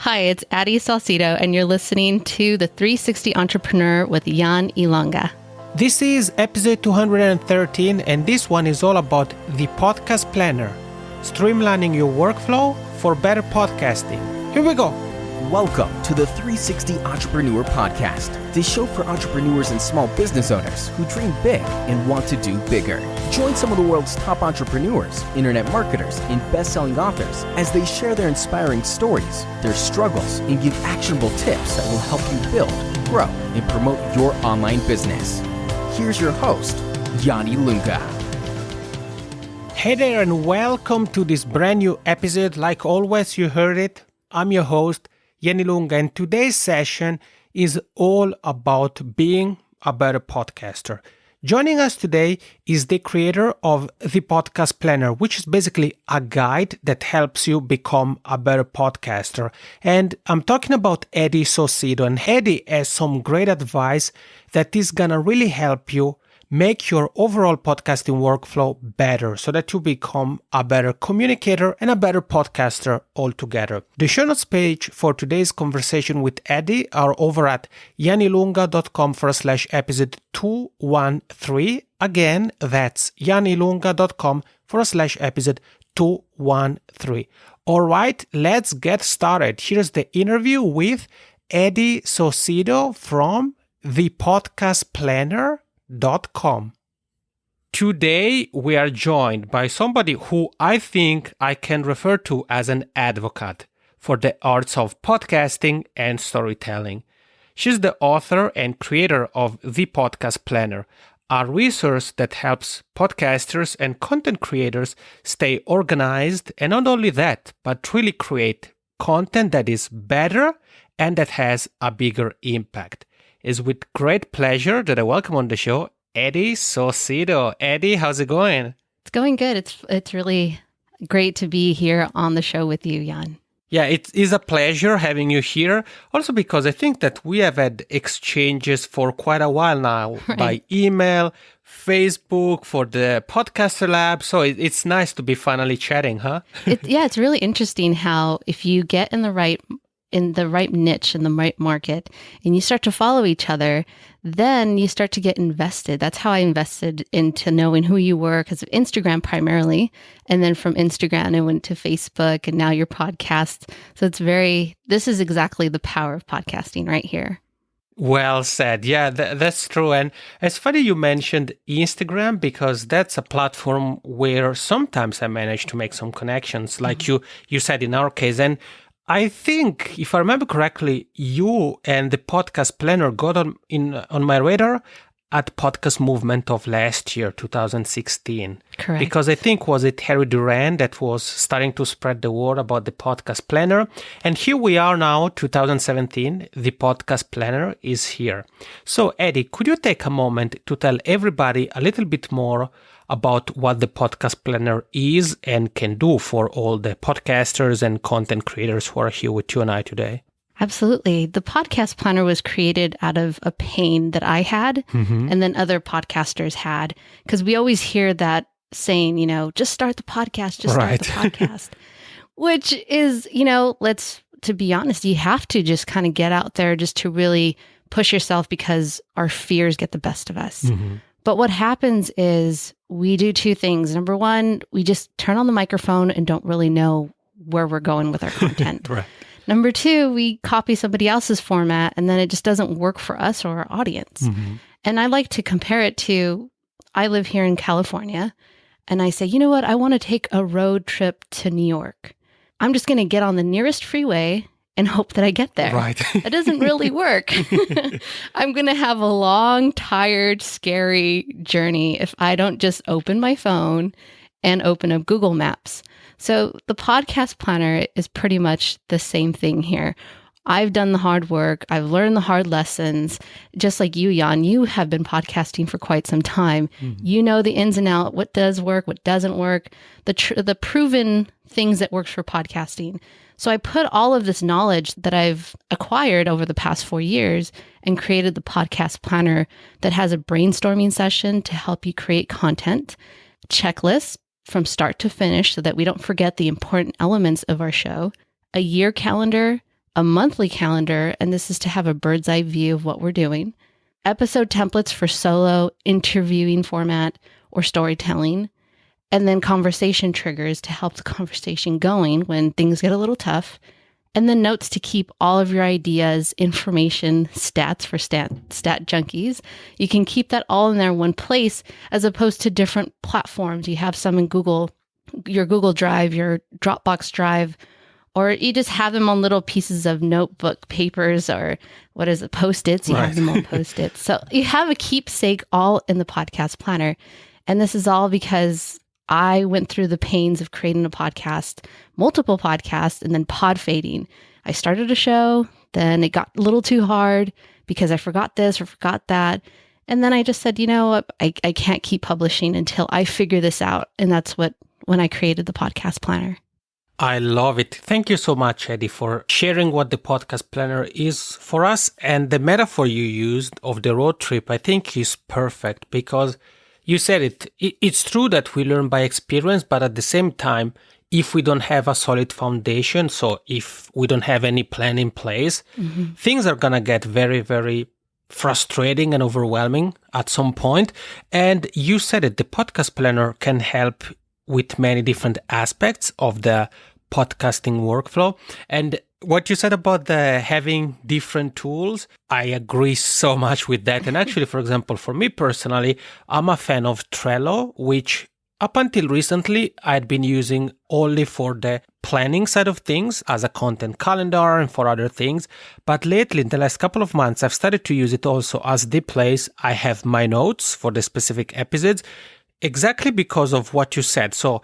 Hi, it's Addy Saucedo, and you're listening to The 360 Entrepreneur with Jan Ilonga. This is episode 213, and this one is all about the podcast planner, streamlining your workflow for better podcasting. Here we go. Welcome to the 360 Entrepreneur Podcast, the show for entrepreneurs and small business owners who dream big and want to do bigger. Join some of the world's top entrepreneurs, internet marketers, and best-selling authors as they share their inspiring stories, their struggles, and give actionable tips that will help you build, grow, and promote your online business. Here's your host, Jan Ilonga. Hey there, and welcome to this brand new episode. Like always, you heard it. I'm your host, Jan Ilonga, and today's session is all about being a better podcaster. Joining us today is the creator of the Podcast Planner, which is basically a guide that helps you become a better podcaster. And I'm talking about Addy Saucedo, and Addy has some great advice that is gonna really help you make your overall podcasting workflow better so that you become a better communicator and a better podcaster altogether. The show notes page for today's conversation with Addy are over at janilonga.com/episode 213. Again, that's janilonga.com/episode 213. All right, let's get started. Here's the interview with Addy Saucedo from thepodcastplanner.com. Today, we are joined by somebody who I think I can refer to as an advocate for the arts of podcasting and storytelling. She's the author and creator of The Podcast Planner, a resource that helps podcasters and content creators stay organized, and not only that, but really create content that is better and that has a bigger impact. It's with great pleasure that I welcome on the show Addy Saucedo. Addy, how's it going? It's going good. It's really great to be here on the show with you, Jan. Yeah, it is a pleasure having you here. Also because I think that we have had exchanges for quite a while now, right, by email, Facebook, for the Podcaster Lab. So it's nice to be finally chatting, huh? It's really interesting how if you get in the right niche, in the right market, and you start to follow each other, then you start to get invested. That's how I invested into knowing who you were, because of Instagram primarily. And then from Instagram, I went to Facebook, and now your podcast. So this is exactly the power of podcasting right here. Well said. Yeah, that's true. And it's funny you mentioned Instagram, because that's a platform where sometimes I manage to make some connections, like you said in our case. And I think, if I remember correctly, you and the Podcast Planner got on my radar at Podcast Movement of last year, 2016. Correct. Because I think, was it Harry Duran that was starting to spread the word about the Podcast Planner? And here we are now, 2017, the Podcast Planner is here. So, Addy, could you take a moment to tell everybody a little bit more about what the Podcast Planner is and can do for all the podcasters and content creators who are here with you and I today? Absolutely. The Podcast Planner was created out of a pain that I had, and then other podcasters had, because we always hear that saying, just start the podcast, start the podcast, which is, to be honest, you have to just kind of get out there just to really push yourself, because our fears get the best of us. But what happens is we do two things. Number one, we just turn on the microphone and don't really know where we're going with our content. Right. Number two, we copy somebody else's format, and then it just doesn't work for us or our audience. And I like to compare it to, I live here in California, and I say, you know what? I want to take a road trip to New York. I'm just going to get on the nearest freeway and hope that I get there. Right. It doesn't really work. I'm going to have a long, tired, scary journey if I don't just open my phone and open up Google Maps. So the Podcast Planner is pretty much the same thing here. I've done the hard work. I've learned the hard lessons. Just like you, Jan, you have been podcasting for quite some time. You know the ins and outs, what does work, what doesn't work, the proven things that works for podcasting. So I put all of this knowledge that I've acquired over the past 4 years and created the Podcast Planner that has a brainstorming session to help you create content, checklists from start to finish so that we don't forget the important elements of our show, a year calendar, a monthly calendar, and this is to have a bird's eye view of what we're doing, episode templates for solo interviewing format or storytelling, and then conversation triggers to help the conversation going when things get a little tough, and then notes to keep all of your ideas, information, stats for stat junkies. You can keep that all in there in one place as opposed to different platforms. You have some in Google, your Google Drive, your Dropbox Drive, or you just have them on little pieces of notebook papers or Post-its. You have them on Post-its. So you have a keepsake all in the podcast planner. And this is all because I went through the pains of creating a podcast, multiple podcasts, and then pod fading. I started a show, then it got a little too hard because I forgot this or forgot that. And then I just said, you know what, I can't keep publishing until I figure this out. And that's when I created the podcast planner. I love it. Thank you so much, Addy, for sharing what the podcast planner is for us. And the metaphor you used of the road trip, I think is perfect because you said it. It's true that we learn by experience, but at the same time, if we don't have a solid foundation, so if we don't have any plan in place, things are going to get very, very frustrating and overwhelming at some point. And you said it, the podcast planner can help with many different aspects of the podcasting workflow. And what you said about the having different tools, I agree so much with that. And actually, for example, for me personally, I'm a fan of Trello, which up until recently, I'd been using only for the planning side of things as a content calendar and for other things. But lately, in the last couple of months, I've started to use it also as the place I have my notes for the specific episodes, exactly because of what you said. So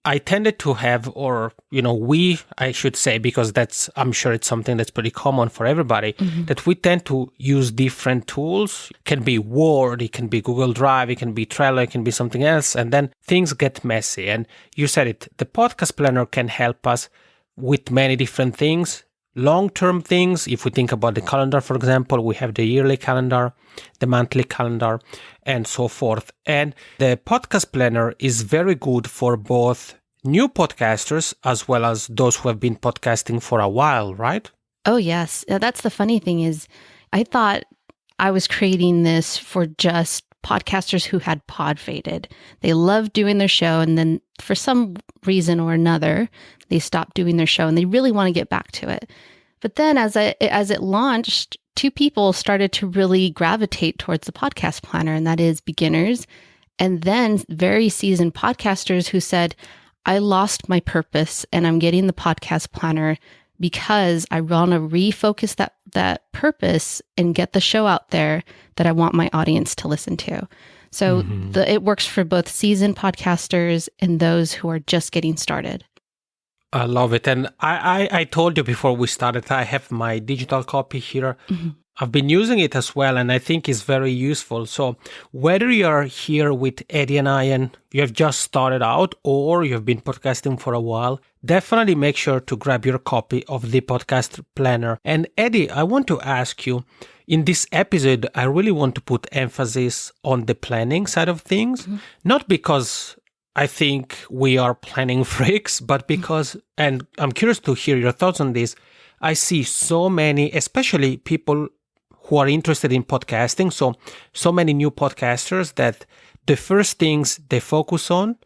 I tended to have, I should say, because I'm sure it's something that's pretty common for everybody, that we tend to use different tools. It can be Word, it can be Google Drive, it can be Trello, it can be something else, and then things get messy. And you said it, the podcast planner can help us with many different things. Long-term things, if we think about the calendar, for example, we have the yearly calendar, the monthly calendar, and so forth. And the podcast planner is very good for both new podcasters as well as those who have been podcasting for a while, right? Oh, yes. That's the funny thing is I thought I was creating this for just podcasters who had pod faded. They loved doing their show, and then for some reason or another, they stopped doing their show and they really want to get back to it. But then as it launched, two people started to really gravitate towards the podcast planner, and that is beginners and then very seasoned podcasters who said, I lost my purpose and I'm getting the podcast planner because I want to refocus that purpose and get the show out there that I want my audience to listen to. So it works for both seasoned podcasters and those who are just getting started. I love it. And I told you before we started, I have my digital copy here. I've been using it as well, and I think it's very useful. So whether you're here with Addy and I and you have just started out or you've been podcasting for a while, definitely make sure to grab your copy of the podcast planner. And Addy, I want to ask you, in this episode, I really want to put emphasis on the planning side of things, not because I think we are planning freaks, but because, and I'm curious to hear your thoughts on this, I see so many, especially people who are interested in podcasting, so many new podcasters that the first things they focus on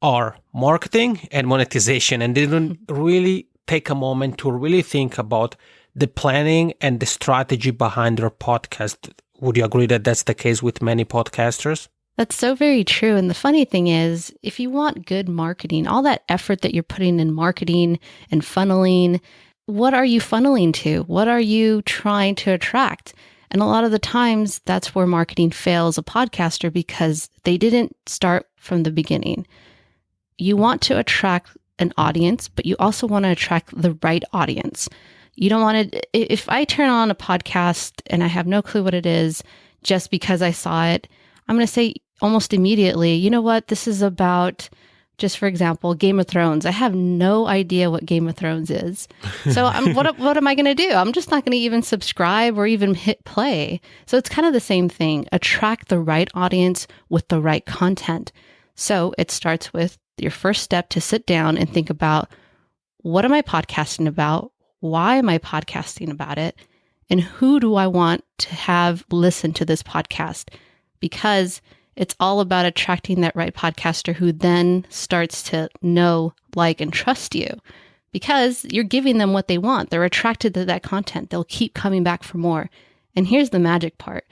are marketing and monetization, and they don't really take a moment to really think about the planning and the strategy behind their podcast. Would you agree that that's the case with many podcasters? That's so very true. And the funny thing is, if you want good marketing, all that effort that you're putting in marketing and funneling, what are you funneling to? What are you trying to attract? And a lot of the times that's where marketing fails a podcaster because they didn't start from the beginning. You want to attract an audience, but you also want to attract the right audience. You don't want to, if I turn on a podcast and I have no clue what it is, just because I saw it, I'm going to say almost immediately, you know what, this is about, just for example, Game of Thrones. I have no idea what Game of Thrones is. So what am I going to do? I'm just not going to even subscribe or even hit play. So it's kind of the same thing. Attract the right audience with the right content. So it starts with your first step to sit down and think about, what am I podcasting about? why am I podcasting about it? And who do I want to have listen to this podcast? Because it's all about attracting that right podcaster who then starts to know, like, and trust you. Because you're giving them what they want. They're attracted to that content. They'll keep coming back for more. And here's the magic part.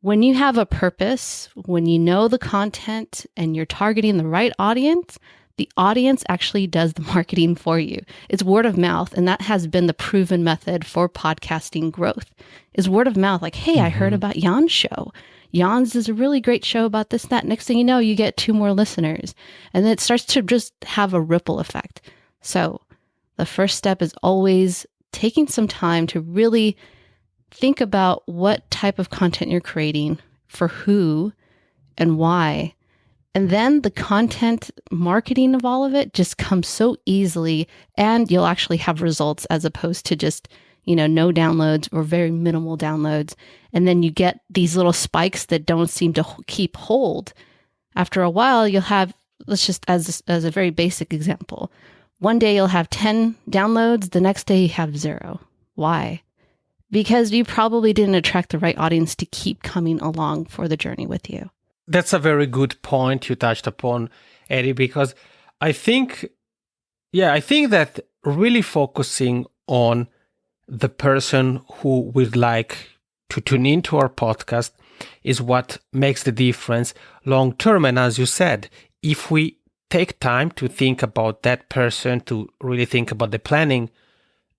When you have a purpose, when you know the content and you're targeting the right audience, the audience actually does the marketing for you. It's word of mouth. And that has been the proven method for podcasting growth is word of mouth. Like, hey, I heard about Jan's show. Jan's is a really great show about this, that. Next thing you know, you get 2 more listeners. And then it starts to just have a ripple effect. So the first step is always taking some time to really think about what type of content you're creating, for who, and why. And then the content marketing of all of it just comes so easily, and you'll actually have results as opposed to just, no downloads or very minimal downloads. And then you get these little spikes that don't seem to keep hold. After a while, you'll have, let's just as a very basic example, one day you'll have 10 downloads, the next day you have 0. Why? Because you probably didn't attract the right audience to keep coming along for the journey with you. That's a very good point you touched upon, Addy, because I think that really focusing on the person who would like to tune into our podcast is what makes the difference long term. And as you said, if we take time to think about that person, to really think about the planning,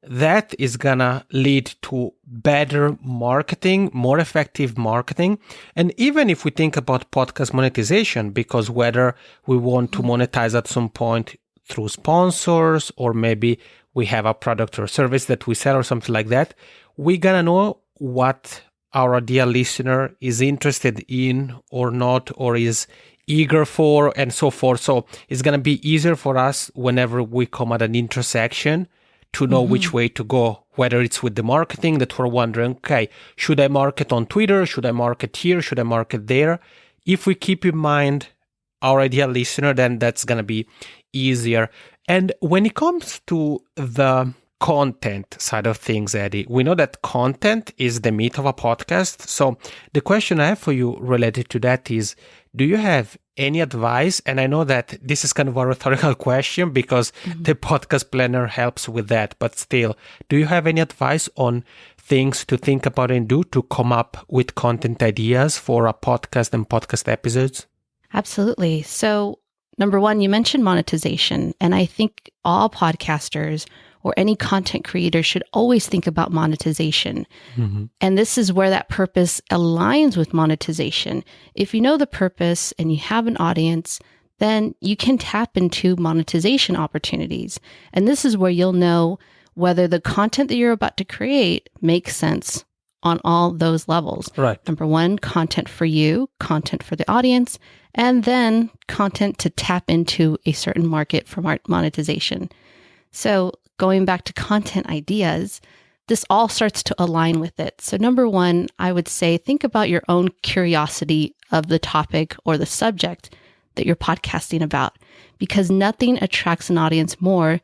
that is gonna lead to better marketing, more effective marketing. And even if we think about podcast monetization, because whether we want to monetize at some point through sponsors, or maybe we have a product or service that we sell or something like that, we gotta know what our ideal listener is interested in or not, or is eager for, and so forth. So it's going to be easier for us whenever we come at an intersection to know which way to go, whether it's with the marketing that we're wondering, okay, should I market on Twitter? Should I market here? Should I market there? If we keep in mind our ideal listener, then that's going to be easier. And when it comes to the content side of things, Addy, we know that content is the meat of a podcast. So the question I have for you related to that is, do you have any advice? And I know that this is kind of a rhetorical question because the podcast planner helps with that, but still, do you have any advice on things to think about and do to come up with content ideas for a podcast and podcast episodes? Absolutely. So number one, you mentioned monetization, and I think all podcasters or any content creator should always think about monetization. And this is where that purpose aligns with monetization. If you know the purpose and you have an audience, then you can tap into monetization opportunities. And this is where you'll know whether the content that you're about to create makes sense on all those levels. Right. Number one, content for you, content for the audience, and then content to tap into a certain market for monetization. So going back to content ideas, this all starts to align with it. So number one, I would say, think about your own curiosity of the topic or the subject that you're podcasting about, because nothing attracts an audience more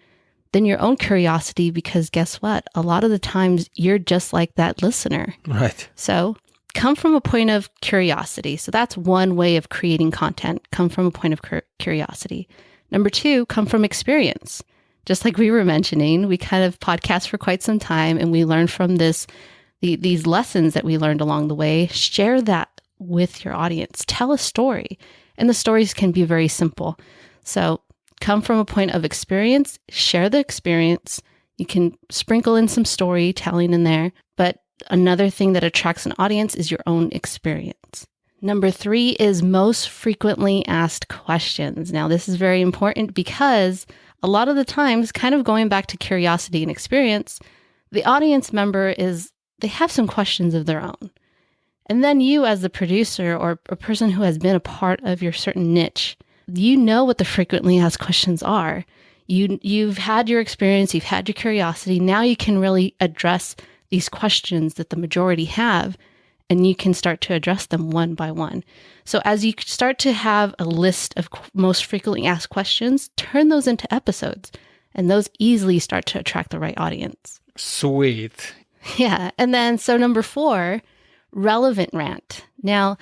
than your own curiosity, because guess what? A lot of the times you're just like that listener. Right. So come from a point of curiosity. So that's one way of creating content. Come from a point of curiosity. Number two, come from experience. Just like we were mentioning, we kind of podcast for quite some time, and we learn from these lessons that we learned along the way. Share that with your audience. Tell a story. And the stories can be very simple. So come from a point of experience, share the experience. You can sprinkle in some storytelling in there, but another thing that attracts an audience is your own experience. Number three is most frequently asked questions. Now, this is very important because a lot of the times, kind of going back to curiosity and experience, the audience member they have some questions of their own. And then you, as the producer or a person who has been a part of your certain niche, you know what the frequently asked questions are. You've had your experience, you've had your curiosity. Now you can really address these questions that the majority have, and you can start to address them one by one. So as you start to have a list of most frequently asked questions, turn those into episodes And those easily start to attract the right audience. Sweet. Yeah. And then, so number 4, relevant rant. Now,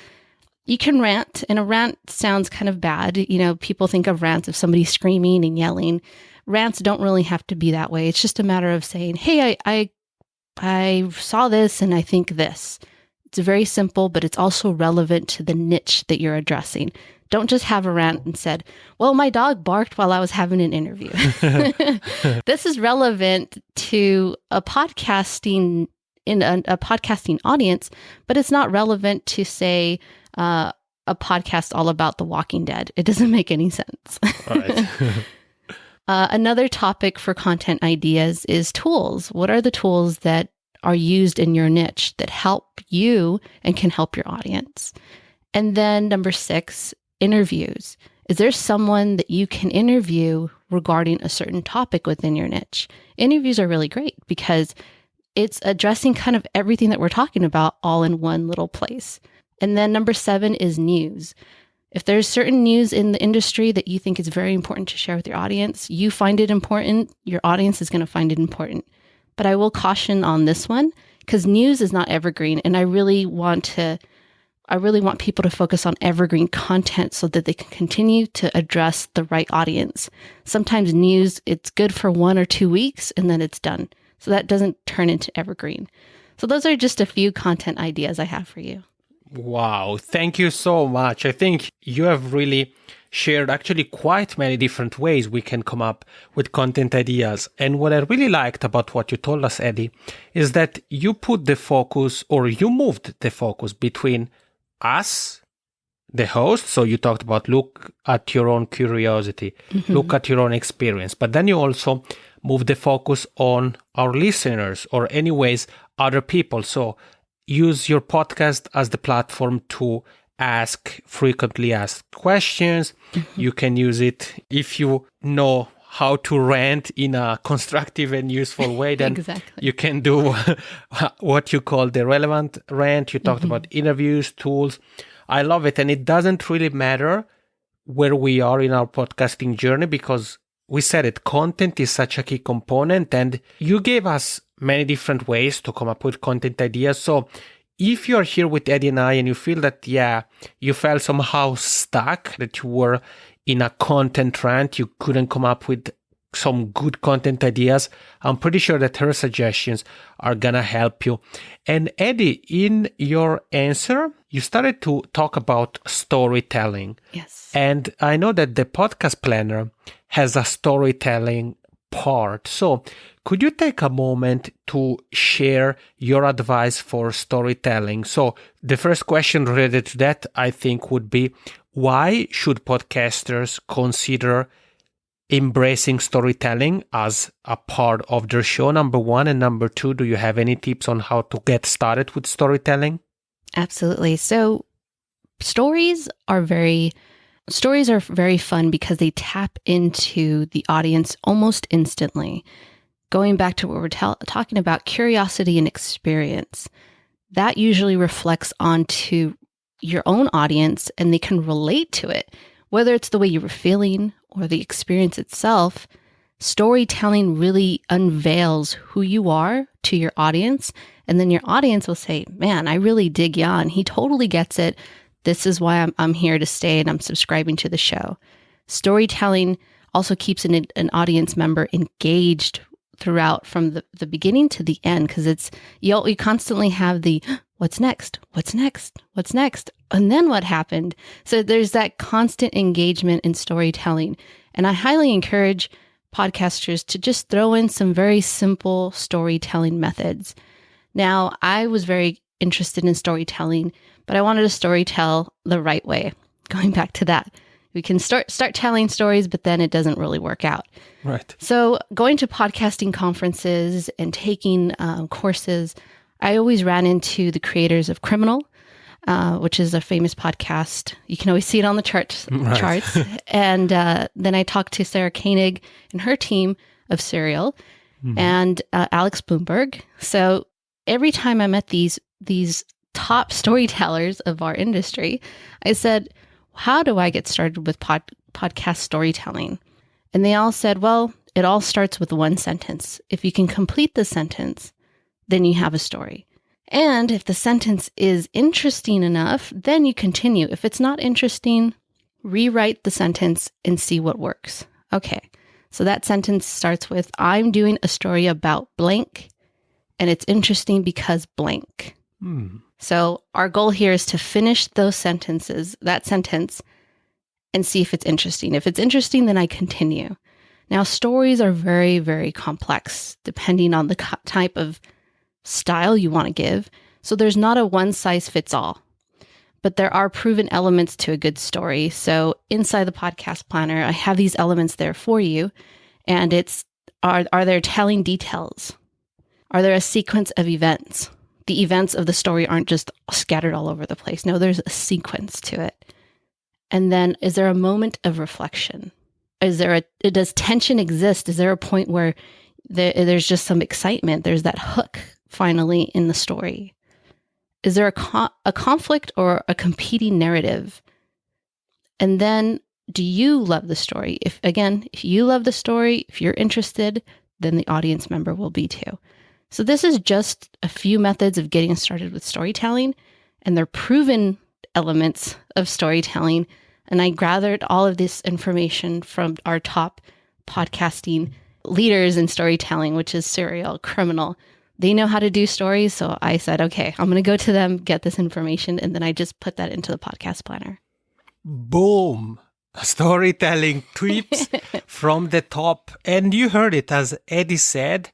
you can rant, and a rant sounds kind of bad. You know, people think of rants of somebody screaming and yelling. Rants don't really have to be that way. It's just a matter of saying, hey, I saw this and I think this. It's very simple, but it's also relevant to the niche that you're addressing. Don't just have a rant and said, well, my dog barked while I was having an interview. This is relevant to a podcasting audience, but it's not relevant to, say, a podcast all about The Walking Dead. It doesn't make any sense. Right. Another topic for content ideas is tools. What are the tools that are used in your niche that help you and can help your audience? And then number 6, interviews. Is there someone that you can interview regarding a certain topic within your niche? Interviews are really great because it's addressing kind of everything that we're talking about all in one little place. And then number 7 is news. If there's certain news in the industry that you think is very important to share with your audience, you find it important, your audience is going to find it important. But I will caution on this one because news is not evergreen. And I really want people to focus on evergreen content so that they can continue to address the right audience. Sometimes news, it's good for 1 or 2 weeks and then it's done. So that doesn't turn into evergreen. So those are just a few content ideas I have for you. Wow, thank you so much. I think you have really shared actually quite many different ways we can come up with content ideas. And what I really liked about what you told us, Addy, is that you put the focus, or you moved the focus between us, the host. So you talked about look at your own curiosity, look at your own experience. But then you also move the focus on our listeners, or anyways, other people. So use your podcast as the platform to ask frequently asked questions. You can use it if you know how to rant in a constructive and useful way, then Exactly. you can do what you call the relevant rant. You talked about interviews, tools. I love it. And it doesn't really matter where we are in our podcasting journey, because we said it, content is such a key component, and you gave us many different ways to come up with content ideas. So if you're here with Addy and I and you feel that, you felt somehow stuck, that you were in a content rant, you couldn't come up with some good content ideas, I'm pretty sure that her suggestions are gonna help you. And Addy, in your answer, you started to talk about storytelling. Yes. And I know that the podcast planner has a storytelling part. So could you take a moment to share your advice for storytelling? So the first question related to that, I think, would be, why should podcasters consider embracing storytelling as a part of their show, number 1? And number 2, do you have any tips on how to get started with storytelling? Absolutely. So stories are very fun because they tap into the audience almost instantly. Going back to what we're talking about, curiosity and experience, that usually reflects onto your own audience and they can relate to it. Whether it's the way you were feeling or the experience itself, storytelling really unveils who you are to your audience. And then your audience will say, man, I really dig Jan. He totally gets it. This is why I'm here to stay and I'm subscribing to the show. Storytelling also keeps an audience member engaged throughout from the beginning to the end, because it's you constantly have the what's next, and then what happened. So there's that constant engagement in storytelling. And I highly encourage podcasters to just throw in some very simple storytelling methods. Now, I was very interested in storytelling, but I wanted to storytell the right way. Going back to that, we can start telling stories, but then it doesn't really work out. Right. So going to podcasting conferences and taking courses, I always ran into the creators of Criminal, which is a famous podcast. You can always see it on the charts. And then I talked to Sarah Koenig and her team of Serial and Alex Bloomberg. So every time I met these top storytellers of our industry, I said, how do I get started with podcast storytelling? And they all said, well, it all starts with one sentence. If you can complete the sentence, then you have a story. And if the sentence is interesting enough, then you continue. If it's not interesting, rewrite the sentence and see what works. Okay, so that sentence starts with, I'm doing a story about blank, and it's interesting because blank. So our goal here is to finish that sentence, and see if it's interesting. If it's interesting, then I continue. Now, stories are very, very complex, depending on the type of style you want to give. So there's not a one-size-fits-all. But there are proven elements to a good story. So inside the podcast planner, I have these elements there for you. And are there telling details? Are there a sequence of events? The events of the story aren't just scattered all over the place. No, there's a sequence to it. And then, is there a moment of reflection? Does tension exist? Is there a point where there's just some excitement? There's that hook finally in the story. Is there a conflict or a competing narrative? And then, do you love the story? If you love the story, if you're interested, then the audience member will be too. So this is just a few methods of getting started with storytelling, and they're proven elements of storytelling. And I gathered all of this information from our top podcasting leaders in storytelling, which is Serial, Criminal. They know how to do stories. So I said, okay, I'm going to go to them, get this information, and then I just put that into the podcast planner. Boom. Storytelling tips from the top. And you heard it, as Addy said,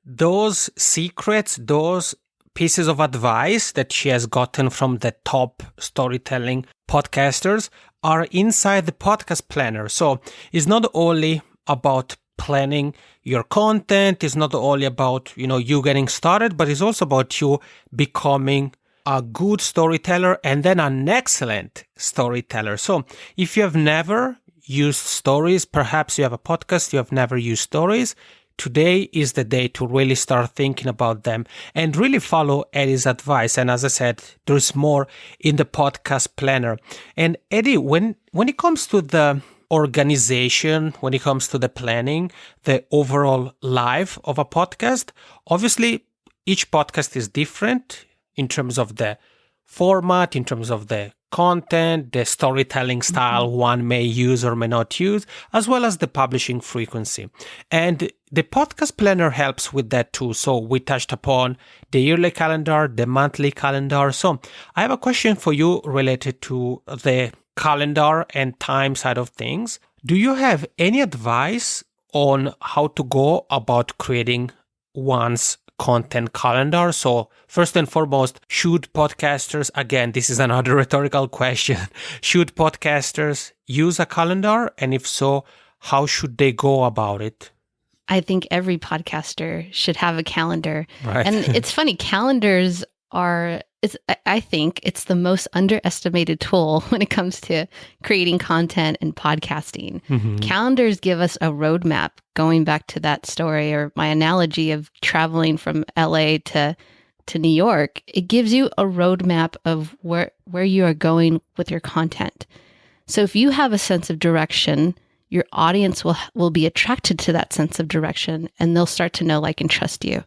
those secrets, those pieces of advice that she has gotten from the top storytelling podcasters are inside the podcast planner. So it's not only about planning your content, it's not only about, you getting started, but it's also about you becoming a good storyteller and then an excellent storyteller. So if you have never used stories, perhaps you have a podcast, you have never used stories, today is the day to really start thinking about them and really follow Addy's advice. And as I said, there's more in the podcast planner. And Addy, when it comes to the organization, when it comes to the planning, the overall life of a podcast, obviously each podcast is different in terms of the format, in terms of the content, the storytelling style one may use or may not use, as well as the publishing frequency. And the podcast planner helps with that too. So we touched upon the yearly calendar, the monthly calendar. So I have a question for you related to the calendar and time side of things. Do you have any advice on how to go about creating one's content calendar? So first and foremost, should podcasters, again, this is another rhetorical question, should podcasters use a calendar? And if so, how should they go about it? I think every podcaster should have a calendar. Right. And it's funny, calendars I think it's the most underestimated tool when it comes to creating content and podcasting. Calendars give us a roadmap, going back to that story or my analogy of traveling from LA to New York. It gives you a roadmap of where you are going with your content. So if you have a sense of direction, your audience will be attracted to that sense of direction, and they'll start to know, like, and trust you.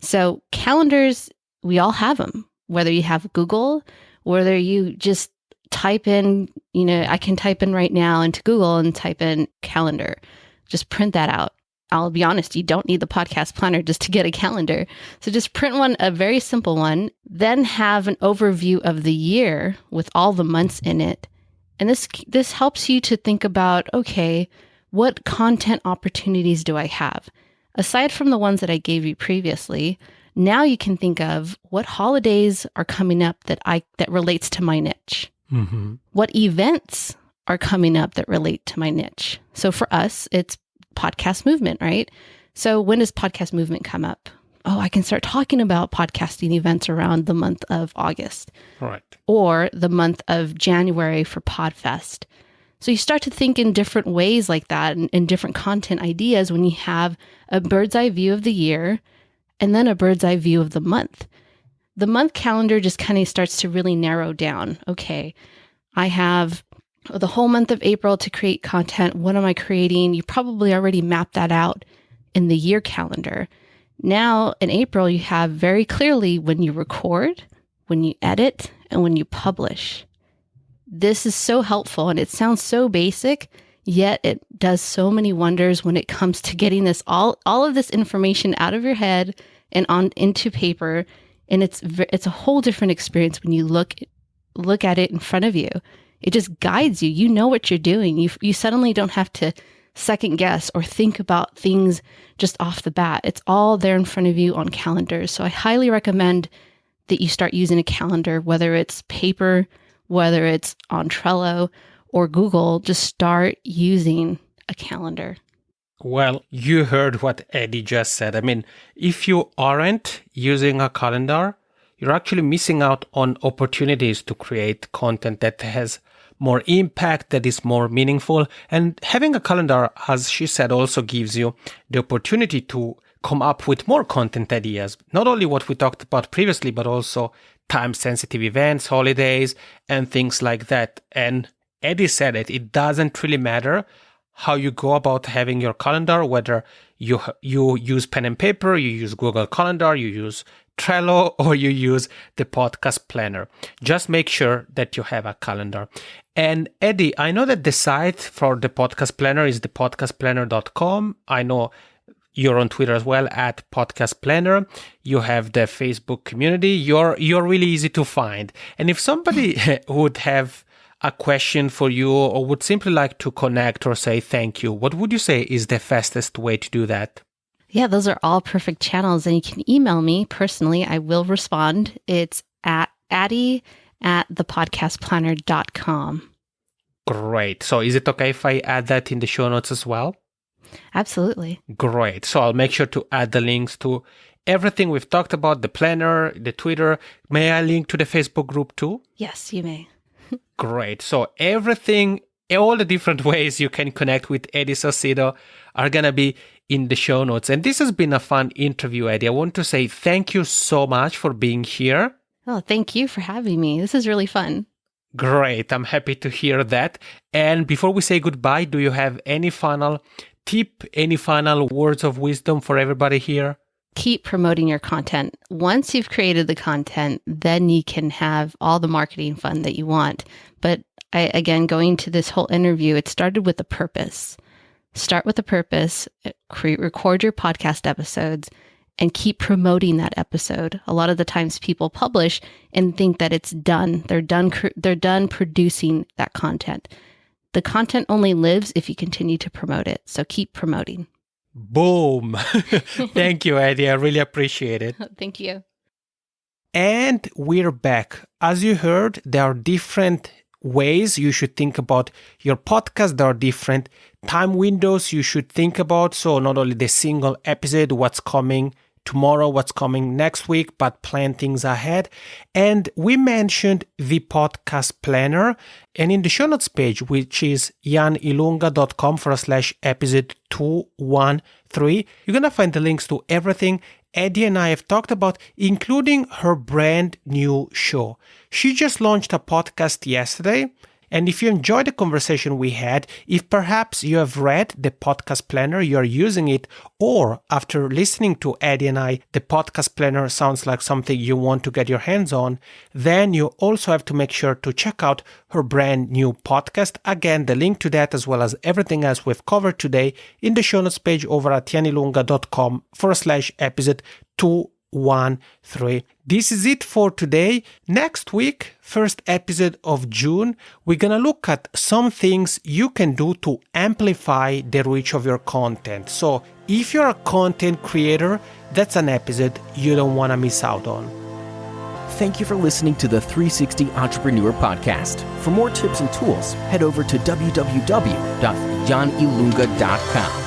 So calendars, we all have them. Whether you have Google, whether you just type in, I can type in right now into Google and type in calendar, just print that out. I'll be honest, you don't need the podcast planner just to get a calendar. So just print one, a very simple one, then have an overview of the year with all the months in it. And this helps you to think about, okay, what content opportunities do I have? Aside from the ones that I gave you previously, now you can think of what holidays are coming up that relates to my niche. What events are coming up that relate to my niche? So for us, it's podcast movement, right? So when does podcast movement come up? Oh, I can start talking about podcasting events around the month of August. Right. Or the month of January for PodFest. So you start to think in different ways like that and different content ideas when you have a bird's eye view of the year and then a bird's eye view of the month. The month calendar just kind of starts to really narrow down. Okay, I have the whole month of April to create content. What am I creating? You probably already mapped that out in the year calendar. Now in April, you have very clearly when you record, when you edit, and when you publish. This is so helpful, and it sounds so basic, yet it does so many wonders when it comes to getting this all of this information out of your head and on into paper. And it's a whole different experience when you look at it in front of you. It just guides you. You know what you're doing. You suddenly don't have to second guess or think about things just off the bat. It's all there in front of you on calendars. So I highly recommend that you start using a calendar, whether it's paper, whether it's on Trello or Google. Just start using a calendar. Well, you heard what Addy just said. I mean, if you aren't using a calendar, you're actually missing out on opportunities to create content that has more impact, that is more meaningful. And having a calendar, as she said, also gives you the opportunity to come up with more content ideas. Not only what we talked about previously, but also time-sensitive events, holidays, and things like that. And Addy said it doesn't really matter how you go about having your calendar, whether you use pen and paper, you use Google Calendar, you use Trello, or you use the podcast planner. Just make sure that you have a calendar. And Addy, I know that the site for the podcast planner is thepodcastplanner.com. I know you're on Twitter as well at Podcast Planner. You have the Facebook community. You're really easy to find. And if somebody would have a question for you or would simply like to connect or say thank you, what would you say is the fastest way to do that? Yeah, those are all perfect channels. And you can email me personally. I will respond. It's at addy@thepodcastplanner.com. Great. So is it okay if I add that in the show notes as well? Absolutely. Great. So I'll make sure to add the links to everything we've talked about, the planner, the Twitter. May I link to the Facebook group too? Yes, you may. Great. So everything, all the different ways you can connect with Addy Saucedo are going to be in the show notes. And this has been a fun interview, Addy. I want to say thank you so much for being here. Oh, thank you for having me. This is really fun. Great. I'm happy to hear that. And before we say goodbye, do you have any final tip, any final words of wisdom for everybody here? Keep promoting your content. Once you've created the content, then you can have all the marketing fun that you want. But again, going to this whole interview, it started with a purpose. Start with a purpose, record your podcast episodes, and keep promoting that episode. A lot of the times people publish and think that it's done. They're done producing that content. The content only lives if you continue to promote it. So keep promoting. Boom. Thank you, Addy. I really appreciate it. Thank you. And we're back. As you heard, there are different ways you should think about your podcast. There are different time windows you should think about. So not only the single episode, what's coming tomorrow, what's coming next week, but plan things ahead. And we mentioned the podcast planner. And in the show notes page, which is janilunga.com/episode 213, you're going to find the links to everything Addy and I have talked about, including her brand new show. She just launched a podcast yesterday. And if you enjoyed the conversation we had, if perhaps you have read the podcast planner, you're using it, or after listening to Addy and I, the podcast planner sounds like something you want to get your hands on, then you also have to make sure to check out her brand new podcast. Again, the link to that as well as everything else we've covered today in the show notes page over at janilunga.com/episode 213. This is it for today. Next week, first episode of June, we're gonna look at some things you can do to amplify the reach of your content. So if you're a content creator, that's an episode you don't want to miss out on. Thank you for listening to the 360 Entrepreneur Podcast. For more tips and tools, head over to www.janilunga.com.